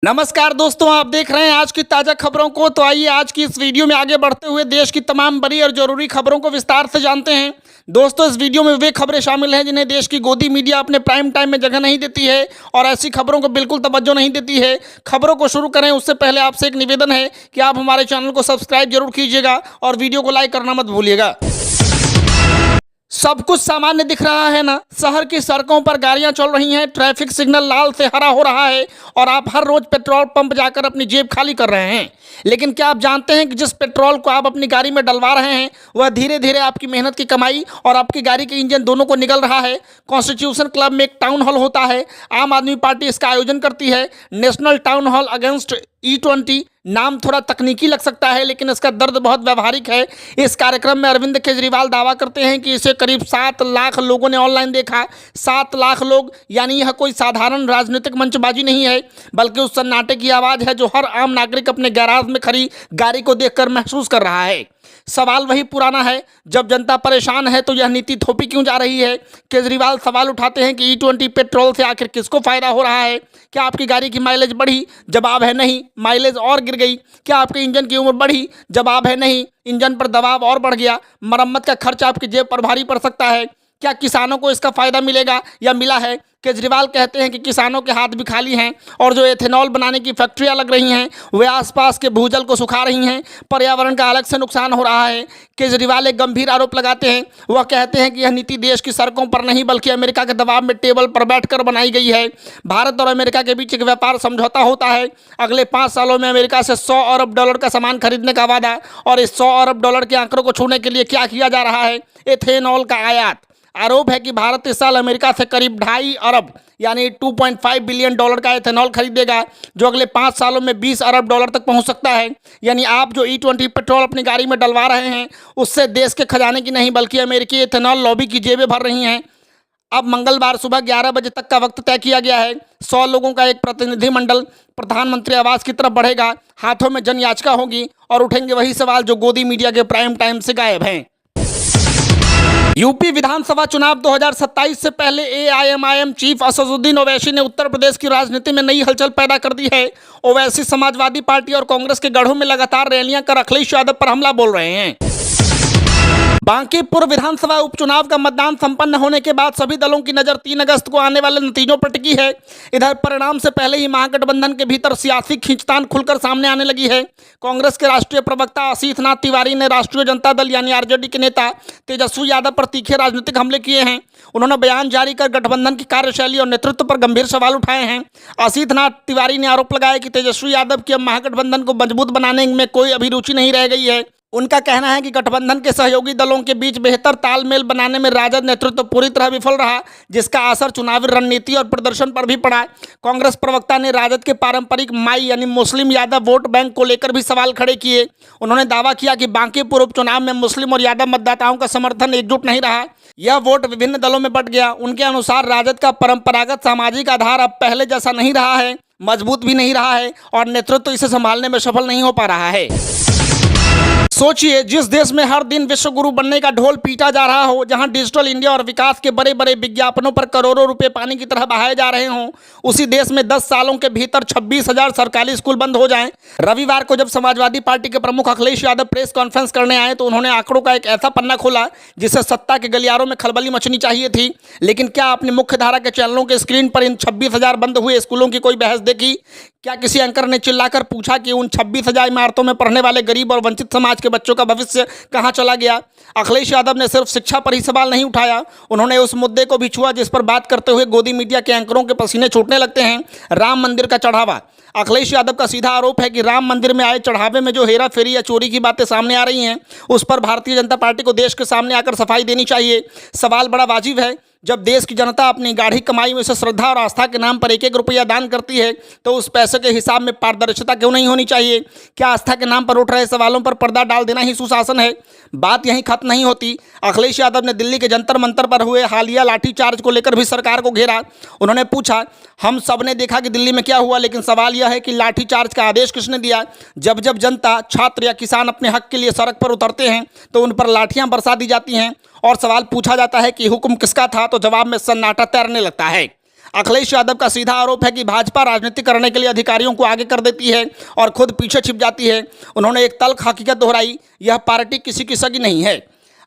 नमस्कार दोस्तों, आप देख रहे हैं आज की ताज़ा खबरों को। तो आइए आज की इस वीडियो में आगे बढ़ते हुए देश की तमाम बड़ी और जरूरी खबरों को विस्तार से जानते हैं। दोस्तों, इस वीडियो में वे खबरें शामिल हैं जिन्हें देश की गोदी मीडिया अपने प्राइम टाइम में जगह नहीं देती है और ऐसी खबरों को बिल्कुल तवज्जो नहीं देती है। खबरों को शुरू करें उससे पहले आपसे एक निवेदन है कि आप हमारे चैनल को सब्सक्राइब जरूर कीजिएगा और वीडियो को लाइक करना मत भूलिएगा। सब कुछ सामान्य दिख रहा है ना। शहर की सड़कों पर गाड़ियां चल रही हैं, ट्रैफिक सिग्नल लाल से हरा हो रहा है और आप हर रोज पेट्रोल पंप जाकर अपनी जेब खाली कर रहे हैं। लेकिन क्या आप जानते हैं कि जिस पेट्रोल को आप अपनी गाड़ी में डलवा रहे हैं वह धीरे धीरे आपकी मेहनत की कमाई और आपकी गाड़ी के इंजन दोनों को निगल रहा है। कॉन्स्टिट्यूशन क्लब में एक टाउन हॉल होता है, आम आदमी पार्टी इसका आयोजन करती है। National town hall against E20। नाम थोड़ा तकनीकी लग सकता है लेकिन इसका दर्द बहुत व्यावहारिक है। इस कार्यक्रम में अरविंद केजरीवाल दावा करते हैं कि इसे करीब 7 लाख लोगों ने ऑनलाइन देखा। 7 लाख लोग, यानी यह कोई साधारण राजनीतिक मंचबाजी नहीं है बल्कि उस सन्नाटे की आवाज़ है जो हर आम नागरिक अपने गैराज में खड़ी गाड़ी को देखकर महसूस कर रहा है। सवाल वही पुराना है, जब जनता परेशान है तो यह नीति थोपी क्यों जा रही है। केजरीवाल सवाल उठाते हैं कि E20 पेट्रोल से आखिर किसको फायदा हो रहा है। क्या आपकी गाड़ी की माइलेज बढ़ी? जवाब है नहीं, माइलेज और गिर गई। क्या आपके इंजन की उम्र बढ़ी? जवाब है नहीं, इंजन पर दबाव और बढ़ गया। मरम्मत का खर्च आपकी जेब पर भारी पड़ सकता है। क्या किसानों को इसका फायदा मिलेगा या मिला है? केजरीवाल कहते हैं कि किसानों के हाथ भी खाली हैं और जो एथेनॉल बनाने की फैक्ट्रियां लग रही हैं वे आसपास के भूजल को सुखा रही हैं। पर्यावरण का अलग से नुकसान हो रहा है। केजरीवाल एक गंभीर आरोप लगाते हैं। वह कहते हैं कि यह नीति देश की सड़कों पर नहीं बल्कि अमेरिका के दबाव में टेबल पर बैठकर बनाई गई है। भारत और अमेरिका के बीच एक व्यापार समझौता होता है। अगले 5 सालों में अमेरिका से $100 अरब का सामान खरीदने का वादा, और इस $100 अरब के आंकड़ों को छूने के लिए क्या किया जा रहा है? एथेनॉल का आयात। आरोप है कि भारत इस साल अमेरिका से करीब 2.5 अरब यानी $2.5 बिलियन का एथेनॉल खरीदेगा जो अगले 5 सालों में $20 अरब तक पहुंच सकता है। यानी आप जो E20 पेट्रोल अपनी गाड़ी में डलवा रहे हैं उससे देश के खजाने की नहीं बल्कि अमेरिकी एथेनॉल लॉबी की जेबें भर रही हैं। अब मंगलवार सुबह 11 बजे तक का वक्त तय किया गया है। 100 लोगों का एक प्रतिनिधिमंडल प्रधानमंत्री आवास की तरफ बढ़ेगा। हाथों में जन याचिका होगी और उठेंगे वही सवाल जो गोदी मीडिया के प्राइम टाइम से गायब हैं। यूपी विधानसभा चुनाव 2027 से पहले AIMIM चीफ असदुद्दीन ओवैसी ने उत्तर प्रदेश की राजनीति में नई हलचल पैदा कर दी है। ओवैसी समाजवादी पार्टी और कांग्रेस के गढ़ों में लगातार रैलियां कर अखिलेश यादव पर हमला बोल रहे हैं। बांकीपुर विधानसभा उपचुनाव का मतदान संपन्न होने के बाद सभी दलों की नजर 3 अगस्त को आने वाले नतीजों पर टिकी है। इधर परिणाम से पहले ही महागठबंधन के भीतर सियासी खींचतान खुलकर सामने आने लगी है। कांग्रेस के राष्ट्रीय प्रवक्ता असीत नाथ तिवारी ने राष्ट्रीय जनता दल यानी RJD के नेता तेजस्वी यादव पर तीखे राजनीतिक हमले किए हैं। उन्होंने बयान जारी कर गठबंधन की कार्यशैली और नेतृत्व पर गंभीर सवाल उठाए हैं। असीत नाथ तिवारी ने आरोप लगाया कि तेजस्वी यादव की अब महागठबंधन को मजबूत बनाने में कोई अभिरुचि नहीं रह गई है। उनका कहना है कि गठबंधन के सहयोगी दलों के बीच बेहतर तालमेल बनाने में राजद नेतृत्व पूरी तरह विफल रहा, जिसका असर चुनावी रणनीति और प्रदर्शन पर भी पड़ा। कांग्रेस प्रवक्ता ने राजद के पारंपरिक माई यानी मुस्लिम यादव वोट बैंक को लेकर भी सवाल खड़े किए। उन्होंने दावा किया कि बांकीपुर उपचुनाव में मुस्लिम और यादव मतदाताओं का समर्थन एकजुट नहीं रहा, यह वोट विभिन्न दलों में बंट गया। उनके अनुसार राजद का परंपरागत सामाजिक आधार अब पहले जैसा नहीं रहा है, मजबूत भी नहीं रहा है और नेतृत्व इसे संभालने में सफल नहीं हो पा रहा है। सोचिए, जिस देश में हर दिन विश्व गुरु बनने का ढोल पीटा जा रहा हो, जहां डिजिटल इंडिया और विकास के बड़े बड़े विज्ञापनों पर करोड़ों रुपए पानी की तरह बहाए जा रहे हों, उसी देश में 10 सालों के भीतर 26,000 सरकारी स्कूल बंद हो जाएं। रविवार को जब समाजवादी पार्टी के प्रमुख अखिलेश यादव प्रेस कॉन्फ्रेंस करने आए तो उन्होंने आंकड़ों का एक ऐसा पन्ना खोला जिससे सत्ता के गलियारों में खलबली मचनी चाहिए थी। लेकिन क्या अपनी मुख्य धारा के चैनलों के स्क्रीन पर इन 26,000 बंद हुए स्कूलों की कोई बहस देखी? क्या किसी एंकर ने चिल्लाकर पूछा कि उन 26,000 इमारतों में पढ़ने वाले गरीब और वंचित समाज के बच्चों का भविष्य कहां चला गया? अखिलेश यादव ने सिर्फ शिक्षा पर ही सवाल नहीं उठाया, उन्होंने उस मुद्दे को भी छुआ जिस पर बात करते हुए गोदी मीडिया के एंकरों के पसीने छूटने लगते हैं, राम मंदिर का चढ़ावा। अखिलेश यादव का सीधा आरोप है कि राम मंदिर में आए चढ़ावे में जो हेरा फेरी या चोरी की बातें सामने आ रही हैं उस पर भारतीय जनता पार्टी को देश के सामने आकर सफाई देनी चाहिए। सवाल बड़ा वाजिब है, जब देश की जनता अपनी गाढ़ी कमाई में से श्रद्धा और आस्था के नाम पर 1-1 रुपया दान करती है तो उस पैसे के हिसाब में पारदर्शिता क्यों नहीं होनी चाहिए? क्या आस्था के नाम पर उठ रहे सवालों पर पर्दा डाल देना ही सुशासन है? बात यहीं खत्म नहीं होती। अखिलेश यादव ने दिल्ली के जंतर मंतर पर हुए हालिया लाठीचार्ज को लेकर भी सरकार को घेरा। उन्होंने पूछा, हम सब ने देखा कि दिल्ली में क्या हुआ, लेकिन सवाल यह है कि लाठीचार्ज का आदेश किसने दिया? जब जब जनता, छात्र या किसान अपने हक के लिए सड़क पर उतरते हैं तो उन पर लाठियां बरसा दी जाती हैं और सवाल पूछा जाता है कि हुक्म किसका था, तो जवाब में सन्नाटा तैरने लगता है। अखिलेश यादव का सीधा आरोप है कि भाजपा राजनीति करने के लिए अधिकारियों को आगे कर देती है और खुद पीछे छिप जाती है। उन्होंने एक तल्ख हकीकत दोहराई, यह पार्टी किसी की सगी नहीं है।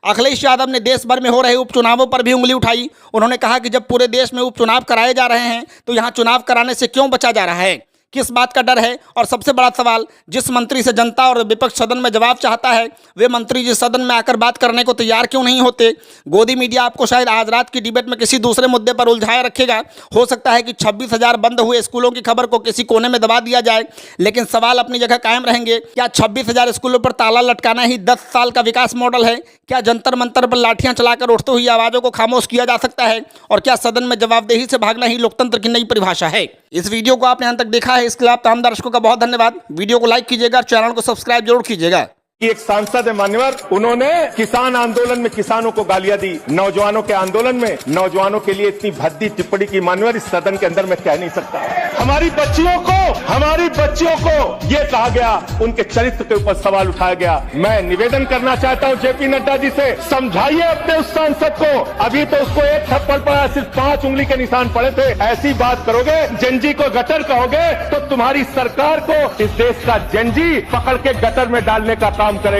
अखिलेश यादव ने देश भर में हो रहे उपचुनावों पर भी उंगली उठाई। उन्होंने कहा कि जब पूरे देश में उपचुनाव कराए जा रहे हैं तो यहाँ चुनाव कराने से क्यों बचा जा रहा है, किस बात का डर है। और सबसे बड़ा सवाल, जिस मंत्री से जनता और विपक्ष सदन में जवाब चाहता है, वे मंत्री जिस सदन में आकर बात करने को तैयार क्यों नहीं होते। गोदी मीडिया आपको शायद आज रात की डिबेट में किसी दूसरे मुद्दे पर उलझाए रखेगा। हो सकता है कि 26,000 बंद हुए स्कूलों की खबर को किसी कोने में दबा दिया जाए, लेकिन सवाल अपनी जगह कायम रहेंगे। क्या 26,000 स्कूलों पर ताला लटकाना ही 10 साल का विकास मॉडल है? क्या जंतर मंतर पर लाठियां चलाकर उठती हुई आवाज़ों को खामोश किया जा सकता है? और क्या सदन में जवाबदेही से भागना ही लोकतंत्र की नई परिभाषा है? इस वीडियो को आपने यहाँ तक देखा है, इसके लिए आप तमाम दर्शकों का बहुत धन्यवाद। वीडियो को लाइक कीजिएगा, चैनल को सब्सक्राइब जरूर कीजिएगा। एक सांसद है मान्यवर, उन्होंने किसान आंदोलन में किसानों को गालियां दी, नौजवानों के आंदोलन में नौजवानों के लिए इतनी भद्दी टिप्पणी की मान्यवर इस सदन के अंदर मैं कह नहीं सकता। हमारी बच्चियों को ये कहा गया, उनके चरित्र के ऊपर सवाल उठाया गया। मैं निवेदन करना चाहता हूं जेपी नड्डा जी से, समझाइए अपने उस सांसद को। अभी तो उसको एक थप्पड़ पड़ा, सिर्फ 5 उंगली के निशान पड़े थे। ऐसी बात करोगे, जेनजी को गटर कहोगे तो तुम्हारी सरकार को इस देश का जेनजी पकड़ के गटर में डालने का काम करेगा।